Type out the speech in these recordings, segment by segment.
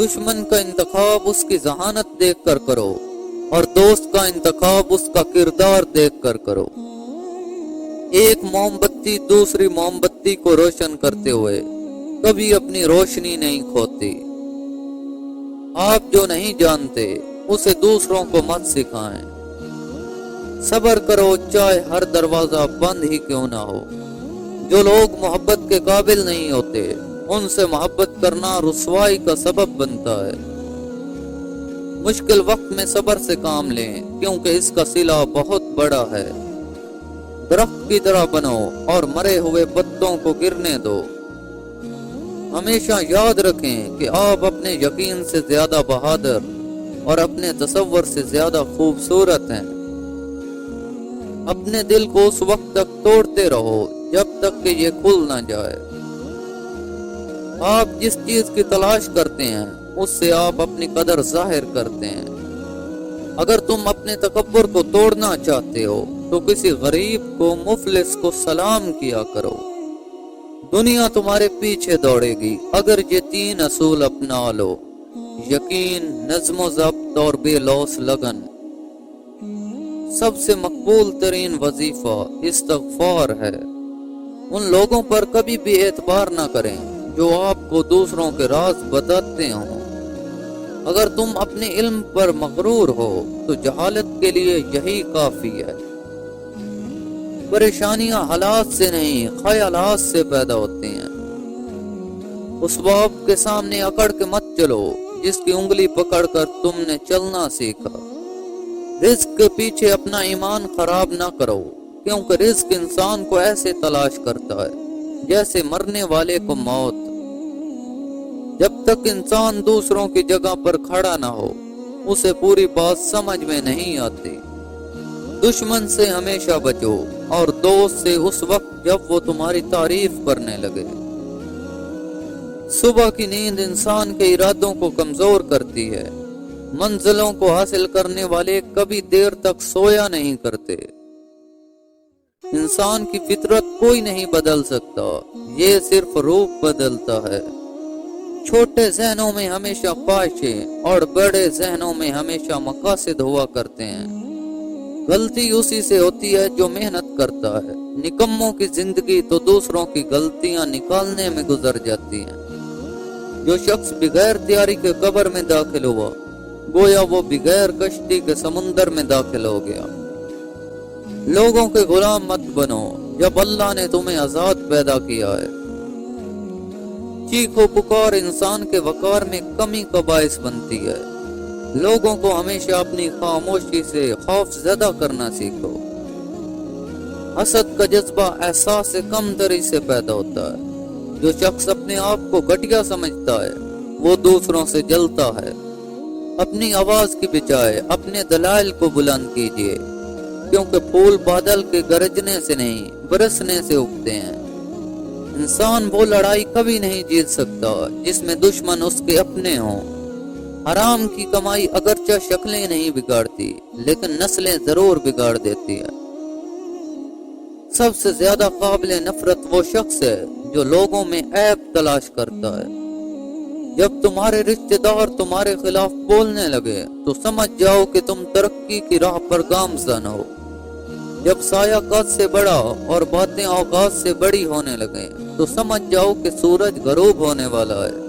دشمن کا انتخاب اس کی ذہانت دیکھ کر کرو اور دوست کا انتخاب اس کا کردار دیکھ کر کرو۔ ایک موم بتی دوسری موم بتی کو روشن کرتے ہوئے کبھی اپنی روشنی نہیں کھوتی۔ آپ جو نہیں جانتے اسے دوسروں کو مت سکھائیں۔ صبر کرو چاہے ہر دروازہ بند ہی کیوں نہ ہو۔ جو لوگ محبت کے قابل نہیں ہوتے ان سے محبت کرنا رسوائی کا سبب بنتا ہے۔ مشکل وقت میں صبر سے کام لیں کیونکہ اس کا صلہ بہت بڑا ہے۔ درخت کی طرح بنو اور مرے ہوئے پتوں کو گرنے دو۔ ہمیشہ یاد رکھیں کہ آپ اپنے یقین سے زیادہ بہادر اور اپنے تصور سے زیادہ خوبصورت ہیں۔ اپنے دل کو اس وقت تک توڑتے رہو جب تک کہ یہ کھل نہ جائے۔ آپ جس چیز کی تلاش کرتے ہیں اس سے آپ اپنی قدر ظاہر کرتے ہیں۔ اگر تم اپنے تکبر کو توڑنا چاہتے ہو تو کسی غریب کو مفلس کو سلام کیا کرو۔ دنیا تمہارے پیچھے دوڑے گی اگر یہ 3 اصول اپنا لو: یقین، نظم و ضبط اور بے لوث لگن۔ سب سے مقبول ترین وظیفہ استغفار ہے۔ ان لوگوں پر کبھی بھی اعتبار نہ کریں جو آپ کو دوسروں کے راز بتاتے ہوں۔ اگر تم اپنے علم پر مغرور ہو تو جہالت کے لیے یہی کافی ہے۔ پریشانیاں حالات سے نہیں خیالات سے پیدا ہوتی ہیں۔ اس باپ کے سامنے اکڑ کے مت چلو جس کی انگلی پکڑ کر تم نے چلنا سیکھا۔ رزق کے پیچھے اپنا ایمان خراب نہ کرو کیونکہ رزق انسان کو ایسے تلاش کرتا ہے جیسے مرنے والے کو موت۔ جب تک انسان دوسروں کی جگہ پر کھڑا نہ ہو اسے پوری بات سمجھ میں نہیں آتی۔ دشمن سے ہمیشہ بچو اور دوست سے اس وقت جب وہ تمہاری تعریف کرنے لگے۔ صبح کی نیند انسان کے ارادوں کو کمزور کرتی ہے۔ منزلوں کو حاصل کرنے والے کبھی دیر تک سویا نہیں کرتے۔ انسان کی فطرت کوئی نہیں بدل سکتا، یہ صرف روپ بدلتا ہے۔ چھوٹے ذہنوں میں ہمیشہ خواہشیں اور بڑے ذہنوں میں ہمیشہ مقاصد ہوا کرتے ہیں۔ غلطی اسی سے ہوتی ہے جو محنت کرتا ہے۔ نکموں کی زندگی تو دوسروں کی غلطیاں نکالنے میں گزر جاتی ہیں۔ جو شخص بغیر تیاری کے قبر میں داخل ہوا گویا وہ بغیر کشتی کے سمندر میں داخل ہو گیا۔ لوگوں کے غلام مت بنو جب اللہ نے تمہیں آزاد پیدا کیا ہے۔ چیخ و پکار انسان کے وقار میں کمی کا باعث بنتی ہے۔ لوگوں کو ہمیشہ اپنی خاموشی سے خوف زدہ کرنا سیکھو۔ حسد کا جذبہ احساس کم تری سے پیدا ہوتا ہے۔ جو شخص اپنے آپ کو گھٹیا سمجھتا ہے وہ دوسروں سے جلتا ہے۔ اپنی آواز کی بجائے اپنے دلائل کو بلند کیجیے کیونکہ پھول بادل کے گرجنے سے نہیں برسنے سے اگتے ہیں۔ انسان وہ لڑائی کبھی نہیں جیت سکتا جس میں دشمن اس کے اپنے ہوں۔ حرام کی کمائی اگرچہ شکلیں نہیں بگاڑتی لیکن نسلیں ضرور بگاڑ دیتی ہے۔ سب سے زیادہ قابل نفرت وہ شخص ہے جو لوگوں میں عیب تلاش کرتا ہے۔ جب تمہارے رشتہ دار تمہارے خلاف بولنے لگے تو سمجھ جاؤ کہ تم ترقی کی راہ پر گامزن ہو۔ جب سایہ قد سے بڑا اور باتیں اوقات سے بڑی ہونے لگیں تو سمجھ جاؤ کہ سورج غروب ہونے والا ہے۔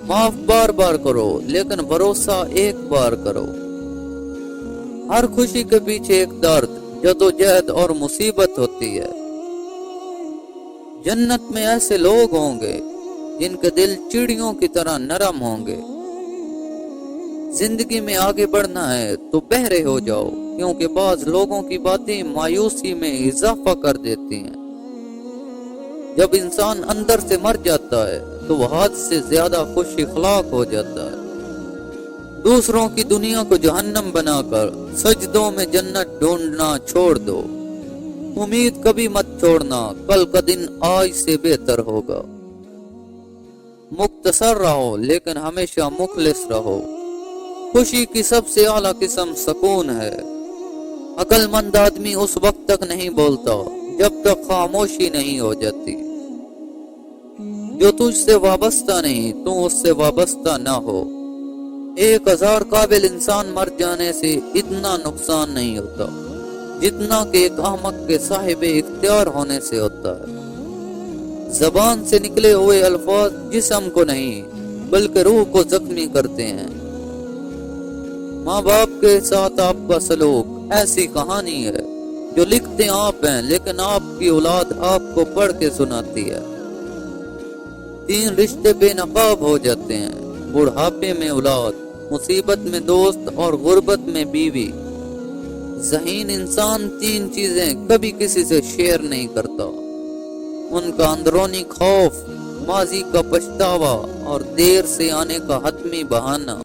معاف بار بار کرو لیکن بھروسہ ایک بار کرو۔ ہر خوشی کے پیچھے ایک درد، جدوجہد اور مصیبت ہوتی ہے۔ جنت میں ایسے لوگ ہوں گے جن کے دل چڑیوں کی طرح نرم ہوں گے۔ زندگی میں آگے بڑھنا ہے تو بہرے ہو جاؤ کیونکہ بعض لوگوں کی باتیں مایوسی میں اضافہ کر دیتی ہیں۔ جب انسان اندر سے مر جاتا ہے تو وہ حد سے زیادہ خوش اخلاق ہو جاتا ہے۔ دوسروں کی دنیا کو جہنم بنا کر سجدوں میں جنت ڈھونڈنا چھوڑ دو۔ امید کبھی مت چھوڑنا، کل کا دن آج سے بہتر ہوگا۔ مختصر رہو لیکن ہمیشہ مخلص رہو۔ خوشی کی سب سے اعلیٰ قسم سکون ہے۔ عقل مند آدمی اس وقت تک نہیں بولتا جب تک خاموشی نہیں ہو جاتی۔ جو تجھ سے وابستہ نہیں تو اس سے وابستہ نہ ہو۔ 1000 قابل انسان مر جانے سے اتنا نقصان نہیں ہوتا جتنا کہ ایک احمق کے صاحب اختیار ہونے سے ہوتا ہے۔ زبان سے نکلے ہوئے الفاظ جسم کو نہیں بلکہ روح کو زخمی کرتے ہیں۔ ماں باپ کے ساتھ آپ کا سلوک ایسی کہانی ہے جو لکھتے آپ ہیں لیکن آپ کی اولاد آپ کو پڑھ کے سناتی ہے۔ 3 رشتے بے نقاب ہو جاتے ہیں، بڑھاپے میں اولاد، مصیبت میں دوست اور غربت میں بیوی۔ ذہین انسان 3 چیزیں کبھی کسی سے شیئر نہیں کرتا، ان کا اندرونی خوف، ماضی کا پچھتاوا اور دیر سے آنے کا حتمی بہانہ۔